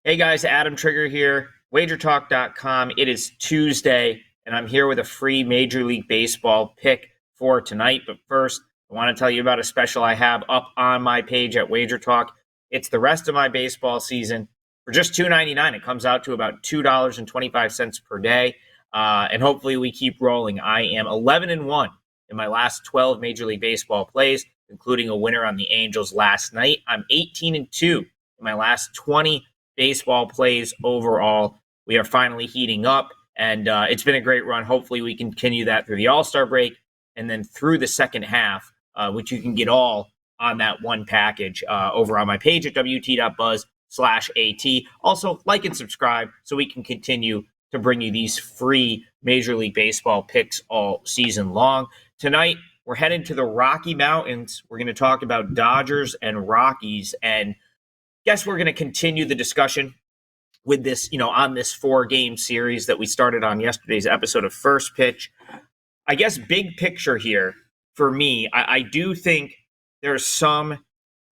Hey guys, Adam Trigger here, WagerTalk.com. It is Tuesday, and I'm here with a free Major League Baseball pick for tonight. But first, I want to tell you about a special I have up on my page at WagerTalk. It's the rest of my baseball season for just $2.99. It comes out to about $2.25 per day, and hopefully we keep rolling. I am 11-1 in my last 12 Major League Baseball plays, including a winner on the Angels last night. I'm 18-2 in my last 20 baseball plays overall. We are finally heating up, and it's been a great run. Hopefully we can continue that through the All-Star break and then through the second half, which you can get all on that one package over on my page at wt.buzz/AT. Also, like and subscribe so we can continue to bring you these free Major League Baseball picks all season long. Tonight, we're headed to the Rocky Mountains. We're going to talk about Dodgers and Rockies, and guess we're going to continue the discussion with this, on this 4-game series that we started on yesterday's episode of First Pitch. I guess big picture here for me, I do think there's some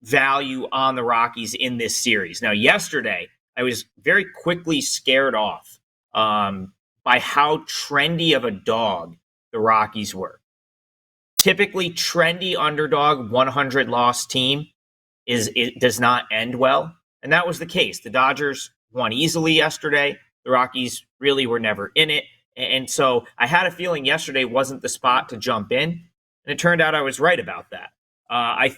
value on the Rockies in this series. Now, yesterday, I was very quickly scared off by how trendy of a dog the Rockies were. Typically, trendy underdog, 100-loss team it does not end well, and that was the case. The Dodgers won easily yesterday. The Rockies really were never in it, and so I had a feeling yesterday wasn't the spot to jump in, and it turned out I was right about that. I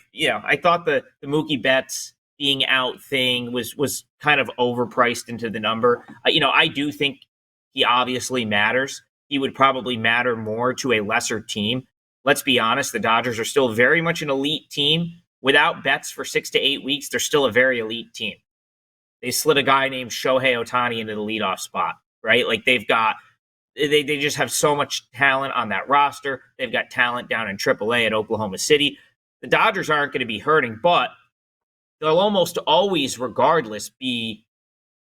thought the Mookie Betts being out thing was kind of overpriced into the number. I do think he obviously matters. He would probably matter more to a lesser team. Let's be honest, the Dodgers are still very much an elite team. Without Betts for 6 to 8 weeks, they're still a very elite team. They slid a guy named Shohei Ohtani into the leadoff spot, right? Like they just have so much talent on that roster. They've got talent down in AAA at Oklahoma City. The Dodgers aren't going to be hurting, but they'll almost always, regardless, be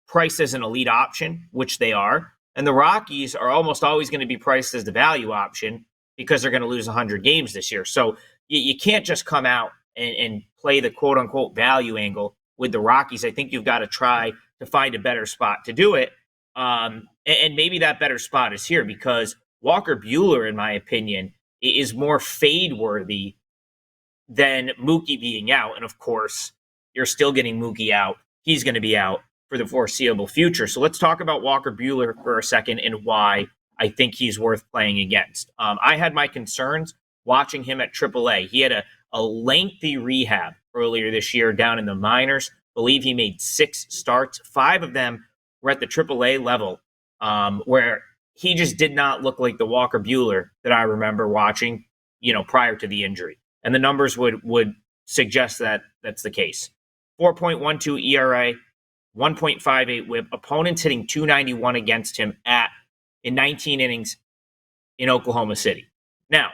priced as an elite option, which they are. And the Rockies are almost always going to be priced as the value option because they're going to lose 100 games this year. So you can't just come out and play the quote-unquote value angle with the Rockies. I think you've got to try to find a better spot to do it. And maybe that better spot is here because Walker Buehler, in my opinion, is more fade-worthy than Mookie being out. And, of course, you're still getting Mookie out. He's going to be out for the foreseeable future. So let's talk about Walker Buehler for a second and why I think he's worth playing against. I had my concerns watching him at AAA. He had a lengthy rehab earlier this year down in the minors. I believe he made 6 starts. 5 of them were at the AAA level, where he just did not look like the Walker Buehler that I remember watching, prior to the injury. And the numbers would suggest that that's the case. 4.12 ERA, 1.58 WHIP. Opponents hitting .291 against him in 19 innings in Oklahoma City. Now,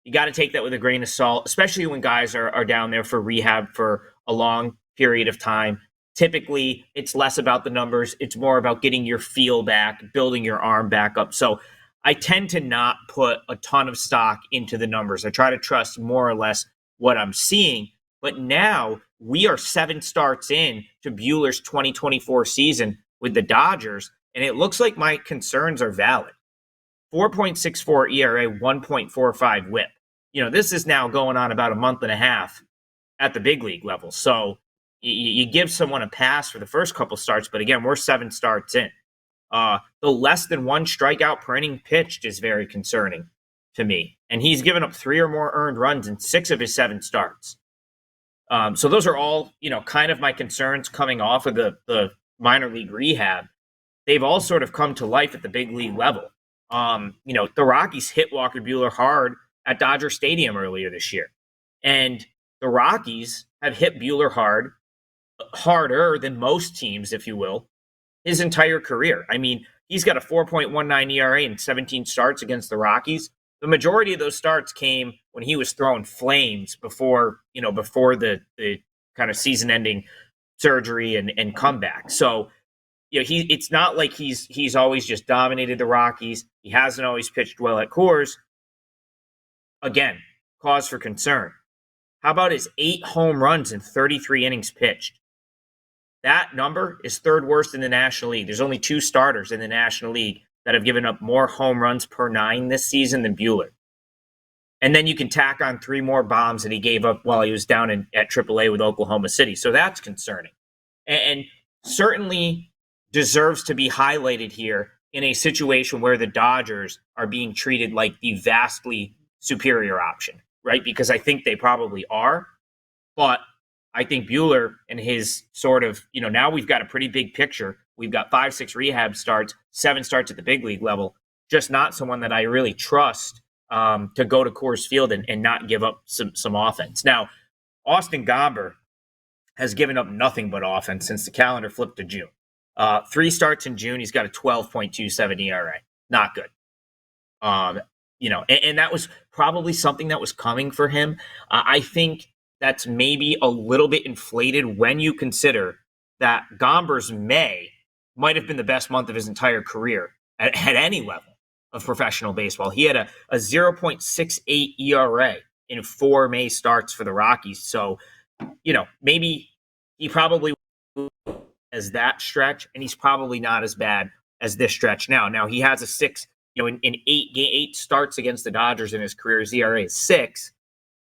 you got to take that with a grain of salt, especially when guys are down there for rehab for a long period of time. Typically, it's less about the numbers. It's more about getting your feel back, building your arm back up. So I tend to not put a ton of stock into the numbers. I try to trust more or less what I'm seeing. But now we are 7 starts in to Buehler's 2024 season with the Dodgers, and it looks like my concerns are valid. 4.64 ERA, 1.45 WHIP. This is now going on about a month and a half at the big league level. So you give someone a pass for the first couple starts, but again, we're 7 starts in. The less than 1 strikeout per inning pitched is very concerning to me. And he's given up 3 or more earned runs in 6 of his 7 starts. So those are all, kind of my concerns coming off of the minor league rehab. They've all sort of come to life at the big league level. The Rockies hit Walker Buehler hard at Dodger Stadium earlier this year. And the Rockies have hit Buehler harder than most teams, if you will, his entire career. I mean, he's got a 4.19 ERA in 17 starts against the Rockies. The majority of those starts came when he was throwing flames before the kind of season-ending surgery and comeback. So, it's not like he's always just dominated the Rockies. He hasn't always pitched well at Coors. Again, cause for concern. How about his 8 home runs in 33 innings pitched? That number is third worst in the National League. There's only 2 starters in the National League that have given up more home runs per 9 this season than Buehler. And then you can tack on 3 more bombs that he gave up while he was down at AAA with Oklahoma City. So that's concerning. And certainly deserves to be highlighted here in a situation where the Dodgers are being treated like the vastly superior option, right? Because I think they probably are. But I think Buehler and his sort of, now we've got a pretty big picture. We've got 5, 6 rehab starts, 7 starts at the big league level. Just not someone that I really trust to go to Coors Field and not give up some offense. Now, Austin Gomber has given up nothing but offense since the calendar flipped to June. 3 starts in June, he's got a 12.27 ERA. Not good. And that was probably something that was coming for him. I think that's maybe a little bit inflated when you consider that Gomber's May might have been the best month of his entire career at any level of professional baseball. He had a 0.68 ERA in 4 May starts for the Rockies. So, maybe he probably as that stretch, and he's probably not as bad as this stretch now. Now, he has a 6, in 8 starts against the Dodgers in his career. His ERA is 6.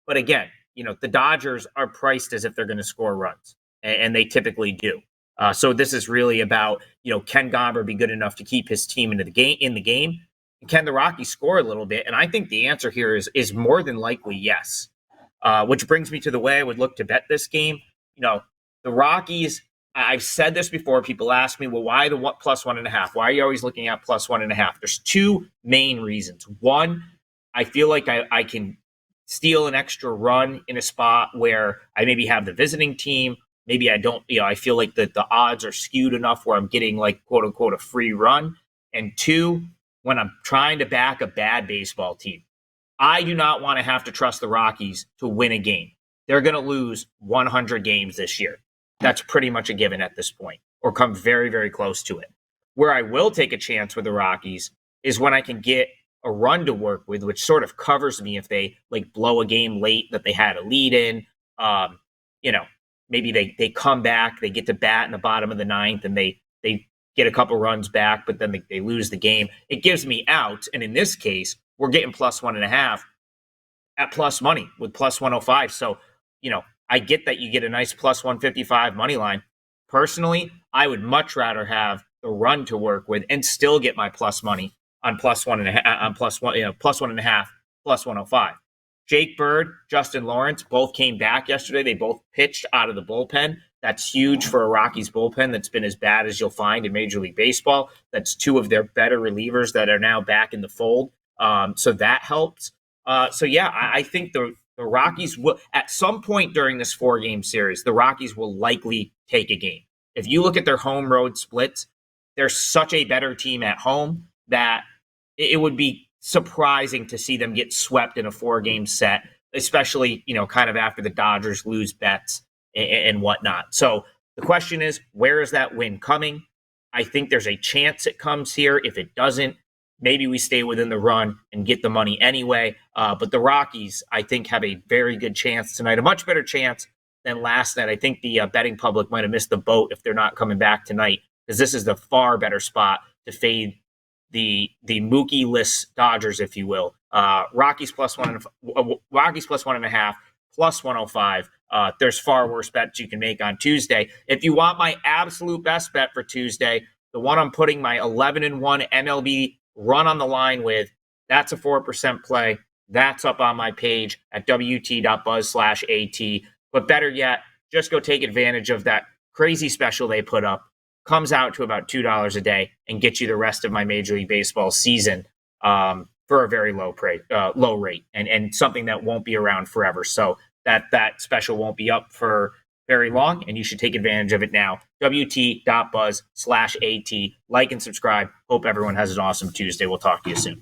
But again, the Dodgers are priced as if they're going to score runs, and they typically do. So this is really about, can Gomber be good enough to keep his team in the game? And can the Rockies score a little bit? And I think the answer here is more than likely yes. Which brings me to the way I would look to bet this game. The Rockies, I've said this before. People ask me, well, why the +1.5? Why are you always looking at +1.5? There's 2 main reasons. One, I feel like I can steal an extra run in a spot where I maybe have the visiting team. Maybe I don't, I feel like the odds are skewed enough where I'm getting like quote unquote a free run. And 2, when I'm trying to back a bad baseball team, I do not want to have to trust the Rockies to win a game. They're going to lose 100 games this year. That's pretty much a given at this point, or come very, very close to it. Where I will take a chance with the Rockies is when I can get a run to work with, which sort of covers me if they like blow a game late that they had a lead in. Maybe they come back, they get to bat in the bottom of the 9th, and they get a couple runs back, but then they lose the game. It gives me out, and in this case, we're getting +1.5 at plus money with +105. So, I get that you get a nice +155 money line. Personally, I would much rather have the run to work with and still get my plus money on +1.5, on +1.5, +105. Jake Bird, Justin Lawrence both came back yesterday. They both pitched out of the bullpen. That's huge for a Rockies bullpen that's been as bad as you'll find in Major League Baseball. That's 2 of their better relievers that are now back in the fold. So that helps. I think the Rockies will, at some point during this 4-game series, the Rockies will likely take a game. If you look at their home road splits, they're such a better team at home that it would be surprising to see them get swept in a 4-game set, especially, kind of after the Dodgers lose bets and whatnot. So the question is, where is that win coming? I think there's a chance it comes here. If it doesn't, maybe we stay within the run and get the money anyway. But the Rockies, I think, have a very good chance tonight, a much better chance than last night. I think the betting public might have missed the boat if they're not coming back tonight, because this is the far better spot to fade the Mookie-less Dodgers, if you will. Rockies +1.5, +105. There's far worse bets you can make on Tuesday. If you want my absolute best bet for Tuesday, the one I'm putting my 11-1 MLB run on the line with, that's a 4% play. That's up on my page at wt.buzz/AT. But better yet, just go take advantage of that crazy special they put up. Comes out to about $2 a day and gets you the rest of my Major League Baseball season for a very low rate and something that won't be around forever. So that special won't be up for very long, and you should take advantage of it now. wt.buzz/AT. Like and subscribe. Hope everyone has an awesome Tuesday. We'll talk to you soon.